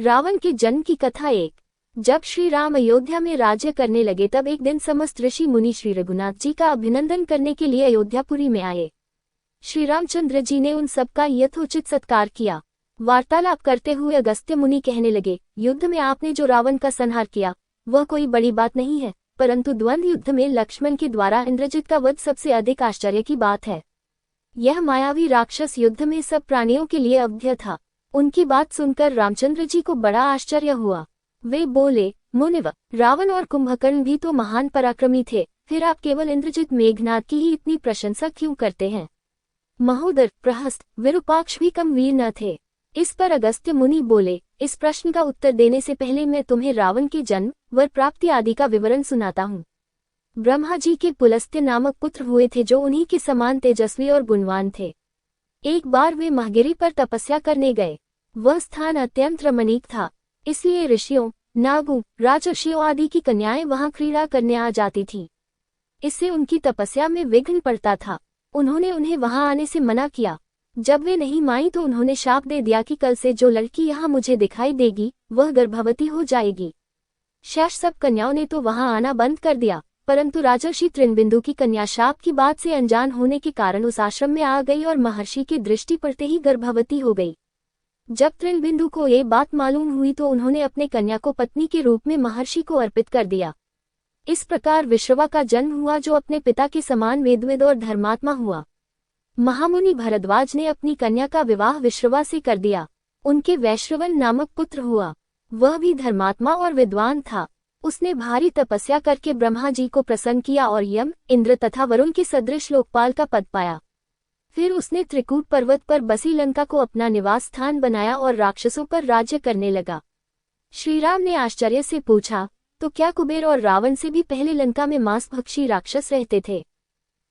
रावण के जन्म की कथा एक। जब श्री राम अयोध्या में राज्य करने लगे तब एक दिन समस्त ऋषि मुनि श्री रघुनाथ जी का अभिनंदन करने के लिए अयोध्यापुरी में आए। श्री रामचंद्र जी ने उन सबका यथोचित सत्कार किया। वार्तालाप करते हुए अगस्त्य मुनि कहने लगे, युद्ध में आपने जो रावण का संहार किया वह कोई बड़ी बात नहीं है, परंतु द्वंद्व युद्ध में लक्ष्मण के द्वारा इंद्रजित का वध सबसे अधिक आश्चर्य की बात है। यह मायावी राक्षस युद्ध में सब प्राणियों के लिए अवध्य था। उनकी बात सुनकर रामचंद्र जी को बड़ा आश्चर्य हुआ। वे बोले, मुनिव, रावण और कुंभकर्ण भी तो महान पराक्रमी थे, फिर आप केवल इंद्रजित मेघनाद की ही इतनी प्रशंसा क्यों करते हैं? महोदर, प्रहस्त, विरूपाक्ष भी कम वीर न थे। इस पर अगस्त्य मुनि बोले, इस प्रश्न का उत्तर देने से पहले मैं तुम्हें रावण के जन्म, वर प्राप्ति आदि का विवरण सुनाता हूँ। ब्रह्मा जी के पुलस्त्य नामक पुत्र हुए थे जो उन्हीं के समान तेजस्वी और गुणवान थे। एक बार वे महगिरी पर तपस्या करने गए। वह स्थान अत्यंत रमणीक था, इसलिए ऋषियों, नागों, राजर्षियों आदि की कन्याएं वहां क्रीड़ा करने आ जाती थीं। इससे उनकी तपस्या में विघ्न पड़ता था। उन्होंने उन्हें वहां आने से मना किया। जब वे नहीं मानी तो उन्होंने शाप दे दिया कि कल से जो लड़की यहाँ मुझे दिखाई देगी वह गर्भवती हो जाएगी। शेष सब कन्याओं ने तो वहां आना बंद कर दिया, परंतु राजर्षि तृणबिंदु की कन्या शाप की बात से अनजान होने के कारण उस आश्रम में आ गई और महर्षि की दृष्टि पड़ते ही गर्भवती हो गई। जब तृणबिंदु को ये बात मालूम हुई तो उन्होंने अपने कन्या को पत्नी के रूप में महर्षि को अर्पित कर दिया। इस प्रकार विश्रवा का जन्म हुआ जो अपने पिता के समान वेदविद और धर्मात्मा हुआ। महामुनि भरद्वाज ने अपनी कन्या का विवाह विश्रवा से कर दिया। उनके वैश्रवन नामक पुत्र हुआ। वह भी धर्मात्मा और विद्वान था। उसने भारी तपस्या करके ब्रह्मा जी को प्रसन्न किया और यम, इंद्र तथा वरुण के सदृश लोकपाल का पद पाया। फिर उसने त्रिकूट पर्वत पर बसी लंका को अपना निवास स्थान बनाया और राक्षसों पर राज्य करने लगा। श्रीराम ने आश्चर्य से पूछा, तो क्या कुबेर और रावण से भी पहले लंका में मांसभक्षी राक्षस रहते थे?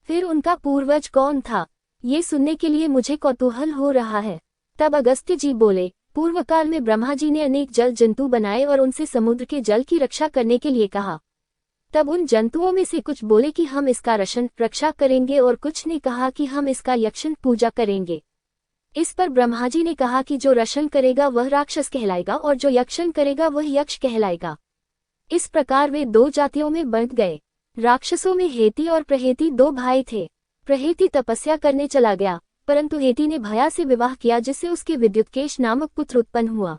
फिर उनका पूर्वज कौन था? ये सुनने के लिए मुझे कौतूहल हो रहा है। तब अगस्त्य जी बोले, पूर्व काल में ब्रह्मा जी ने अनेक जल जंतु बनाए और उनसे समुद्र के जल की रक्षा करने के लिए कहा। तब उन जंतुओं में से कुछ बोले कि हम इसका रक्षा करेंगे और कुछ ने कहा कि हम इसका यक्षण पूजा करेंगे। इस पर ब्रह्मा जी ने कहा कि जो रक्षण करेगा वह राक्षस कहलाएगा और जो यक्षण करेगा वह यक्ष कहलाएगा। इस प्रकार वे दो जातियों में बंट गए। राक्षसों में हेती और प्रहेती दो भाई थे। प्रहेती तपस्या करने चला गया, परंतु हेती ने भया से विवाह किया जिससे उसके विद्युत्केश नामक पुत्र उत्पन्न हुआ।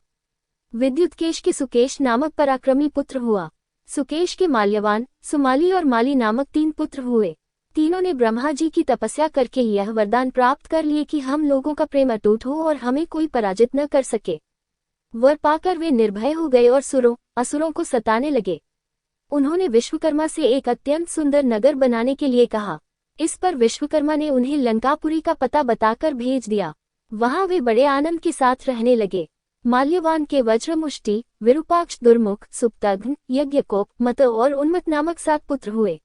विद्युत्केश के सुकेश नामक पराक्रमी पुत्र हुआ। सुकेश के माल्यवान, सुमाली और माली नामक 3 पुत्र हुए। तीनों ने ब्रह्मा जी की तपस्या करके यह वरदान प्राप्त कर लिए कि हम लोगों का प्रेम अटूट हो और हमें कोई पराजित न कर सके। वर पाकर वे निर्भय हो गए और असुरों को सताने लगे। उन्होंने विश्वकर्मा से एक अत्यंत सुंदर नगर बनाने के लिए कहा। इस पर विश्वकर्मा ने उन्हें लंकापुरी का पता बताकर भेज दिया। वहां वे बड़े आनंद के साथ रहने लगे। माल्यवान के वज्रमुष्टि, विरूपाक्ष, दुर्मुख, सुप्तघ्न, यज्ञकोप, मत और उन्मत नामक 7 पुत्र हुए।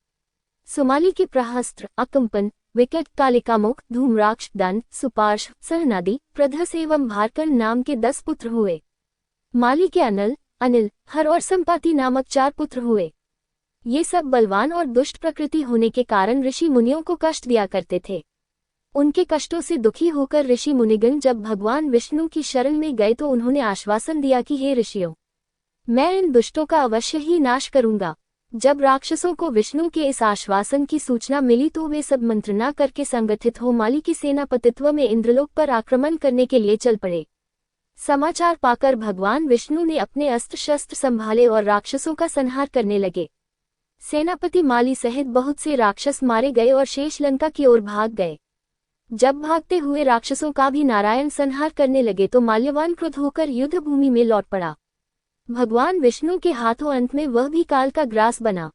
सुमाली के प्रहस्त्र, अकंपन, विकट, कालिकामुख, धूम्राक्ष, दंड, सुपार्श, सहनादि, प्रधस एवं भारकर्ण नाम के 10 पुत्र हुए। माली के अनल, अनिल, हर और संपाति नामक 4 पुत्र हुए। ये सब बलवान और दुष्ट प्रकृति होने के कारण ऋषि मुनियों को कष्ट दिया करते थे। उनके कष्टों से दुखी होकर ऋषि मुनिगण जब भगवान विष्णु की शरण में गए तो उन्होंने आश्वासन दिया कि हे ऋषियों, मैं इन दुष्टों का अवश्य ही नाश करूंगा। जब राक्षसों को विष्णु के इस आश्वासन की सूचना मिली तो वे सब मंत्रणा करके संगठित हो माली की सेनापतित्व में इंद्रलोक पर आक्रमण करने के लिए चल पड़े। समाचार पाकर भगवान विष्णु ने अपने अस्त्र शस्त्र संभाले और राक्षसों का संहार करने लगे। सेनापति माली सहित बहुत से राक्षस मारे गए और शेष लंका की ओर भाग गए। जब भागते हुए राक्षसों का भी नारायण संहार करने लगे तो माल्यवान क्रुद्ध होकर युद्ध भूमि में लौट पड़ा। भगवान विष्णु के हाथों अंत में वह भी काल का ग्रास बना।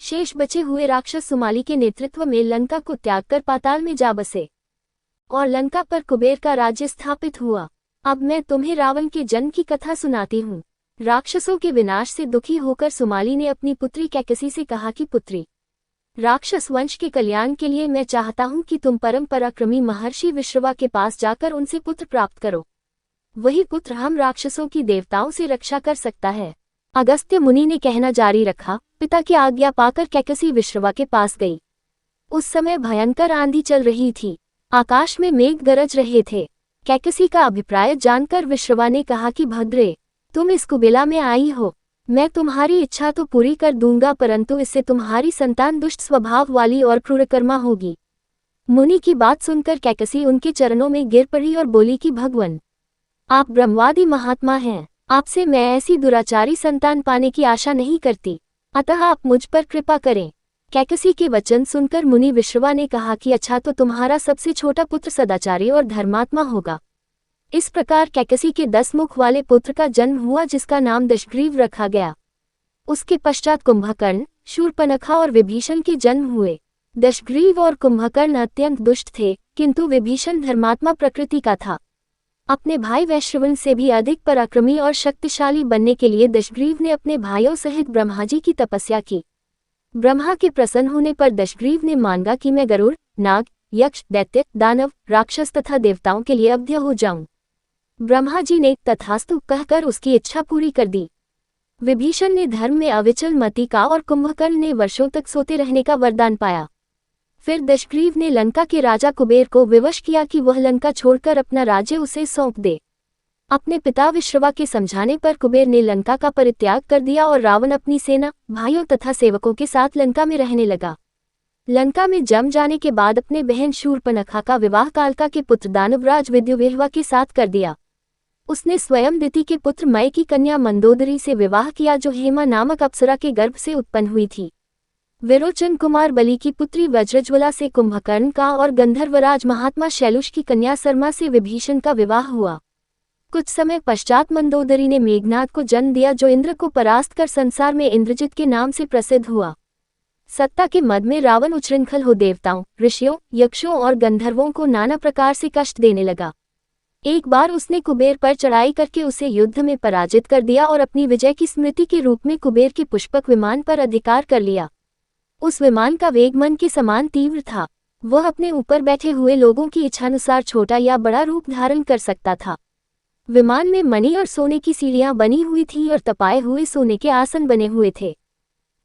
शेष बचे हुए राक्षस सुमाली के नेतृत्व में लंका को त्याग कर पाताल में जा बसे और लंका पर कुबेर का राज्य स्थापित हुआ। अब मैं तुम्हें रावण के जन्म की कथा सुनाती हूँ। राक्षसों के विनाश से दुखी होकर सुमाली ने अपनी पुत्री कैकसी से कहा कि पुत्री, राक्षस वंश के कल्याण के लिए मैं चाहता हूं कि तुम परम पराक्रमी महर्षि विश्रवा के पास जाकर उनसे पुत्र प्राप्त करो। वही पुत्र हम राक्षसों की देवताओं से रक्षा कर सकता है। अगस्त्य मुनि ने कहना जारी रखा। पिता की आज्ञा पाकर कैकसी विश्रवा के पास गई। उस समय भयंकर आंधी चल रही थी। आकाश में मेघ गरज रहे थे। कैकसी का अभिप्राय जानकर विश्रवा ने कहा कि भद्रे, तुम इस कुबेला में आई हो, मैं तुम्हारी इच्छा तो पूरी कर दूंगा, परंतु इससे तुम्हारी संतान दुष्ट स्वभाव वाली और क्रूरकर्मा होगी। मुनि की बात सुनकर कैकसी उनके चरणों में गिर पड़ी और बोली कि भगवान, आप ब्रह्मवादी महात्मा हैं, आपसे मैं ऐसी दुराचारी संतान पाने की आशा नहीं करती, अतः आप मुझ पर कृपा करें। कैकसी के वचन सुनकर मुनि विश्रवा ने कहा कि अच्छा, तो तुम्हारा सबसे छोटा पुत्र सदाचारी और धर्मात्मा होगा। इस प्रकार कैकसी के 10 मुख वाले पुत्र का जन्म हुआ, जिसका नाम दशग्रीव रखा गया। उसके पश्चात कुंभकर्ण, शूर्पणखा और विभीषण के जन्म हुए। दशग्रीव और कुंभकर्ण अत्यंत दुष्ट थे, किंतु विभीषण धर्मात्मा प्रकृति का था। अपने भाई वैश्रवण से भी अधिक पराक्रमी और शक्तिशाली बनने के लिए दशग्रीव ने अपने भाइयों सहित ब्रह्माजी की तपस्या की। ब्रह्मा के प्रसन्न होने पर दशग्रीव ने मांगा कि मैं गरुड़, नाग, यक्ष, दैत्य, दानव, राक्षस तथा देवताओं के लिए अभ्य हो जाऊं। ब्रह्मा जी ने तथास्तु कहकर उसकी इच्छा पूरी कर दी। विभीषण ने धर्म में अविचल मति का और कुंभकर्ण ने वर्षों तक सोते रहने का वरदान पाया। फिर दशग्रीव ने लंका के राजा कुबेर को विवश किया कि वह लंका छोड़कर अपना राज्य उसे सौंप दे। अपने पिता विश्रवा के समझाने पर कुबेर ने लंका का परित्याग कर दिया और रावण अपनी सेना, भाइयों तथा सेवकों के साथ लंका में रहने लगा। लंका में जम जाने के बाद अपने बहन शूर्पणखा का विवाह कालका के पुत्र दानवराज विद्युवेहवा के साथ कर दिया। उसने स्वयं दिति के पुत्र मय की कन्या मंदोदरी से विवाह किया, जो हेमा नामक अप्सरा के गर्भ से उत्पन्न हुई थी। विरोचन कुमार बलि की पुत्री वज्रज्वला से कुंभकर्ण का और गंधर्वराज महात्मा शैलुष की कन्या सरमा से विभीषण का विवाह हुआ। कुछ समय पश्चात मंदोदरी ने मेघनाद को जन्म दिया, जो इंद्र को परास्त कर संसार में इंद्रजित के नाम से प्रसिद्ध हुआ। सत्ता के मद में रावण उच्छृंखल हो देवताओं, ऋषियों, यक्षों और गंधर्वों को नाना प्रकार से कष्ट देने लगा। एक बार उसने कुबेर पर चढ़ाई करके उसे युद्ध में पराजित कर दिया और अपनी विजय की स्मृति के रूप में कुबेर के पुष्पक विमान पर अधिकार कर लिया। उस विमान का वेग मन के समान तीव्र था। वह अपने ऊपर बैठे हुए लोगों की इच्छानुसार छोटा या बड़ा रूप धारण कर सकता था। विमान में मणि और सोने की सीढ़ियां बनी हुई थीं और तपाए हुए सोने के आसन बने हुए थे।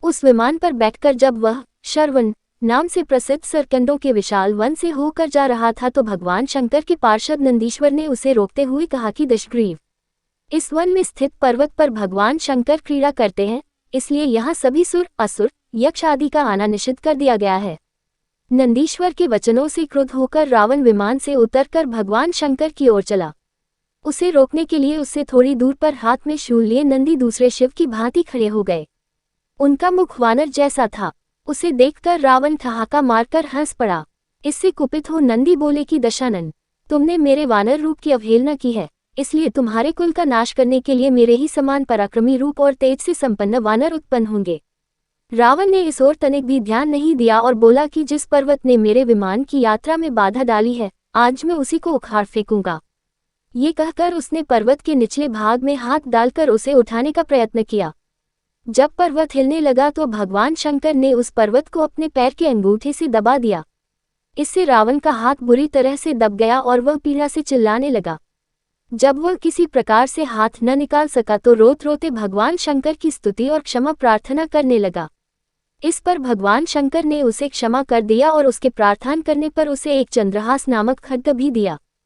उस विमान पर बैठकर जब वह शरवण नाम से प्रसिद्ध सरकंडों के विशाल वन से होकर जा रहा था, तो भगवान शंकर के पार्षद नंदीश्वर ने उसे रोकते हुए कहा कि दशग्रीव, इस वन में स्थित पर्वत पर भगवान शंकर क्रीड़ा करते हैं, इसलिए यहाँ सभी सुर, असुर, यक्ष आदि का आना निषिद्ध कर दिया गया है। नंदीश्वर के वचनों से क्रुद्ध होकर रावण विमान से उतरकर भगवान शंकर की ओर चला। उसे रोकने के लिए उससे थोड़ी दूर पर हाथ में शूल लिए नंदी दूसरे शिव की भांति खड़े हो गए। उनका मुख वानर जैसा था। उसे देखकर रावण ठहाका मारकर हंस पड़ा। इससे कुपित हो नंदी बोले कि दशानन, तुमने मेरे वानर रूप की अवहेलना की है, इसलिए तुम्हारे कुल का नाश करने के लिए मेरे ही समान पराक्रमी रूप और तेज से संपन्न वानर उत्पन्न होंगे। रावण ने इस ओर तनिक भी ध्यान नहीं दिया और बोला कि जिस पर्वत ने मेरे विमान की यात्रा में बाधा डाली है, आज मैं उसी को उखाड़ फेंकूंगा। ये कहकर उसने पर्वत के निचले भाग में हाथ डालकर उसे उठाने का प्रयत्न किया। जब पर्वत हिलने लगा तो भगवान शंकर ने उस पर्वत को अपने पैर के अंगूठे से दबा दिया। इससे रावण का हाथ बुरी तरह से दब गया और वह पीड़ा से चिल्लाने लगा। जब वह किसी प्रकार से हाथ न निकाल सका तो रोते रोते भगवान शंकर की स्तुति और क्षमा प्रार्थना करने लगा। इस पर भगवान शंकर ने उसे क्षमा कर दिया और उसके प्रार्थना करने पर उसे एक चंद्रहास नामक खड्ग भी दिया।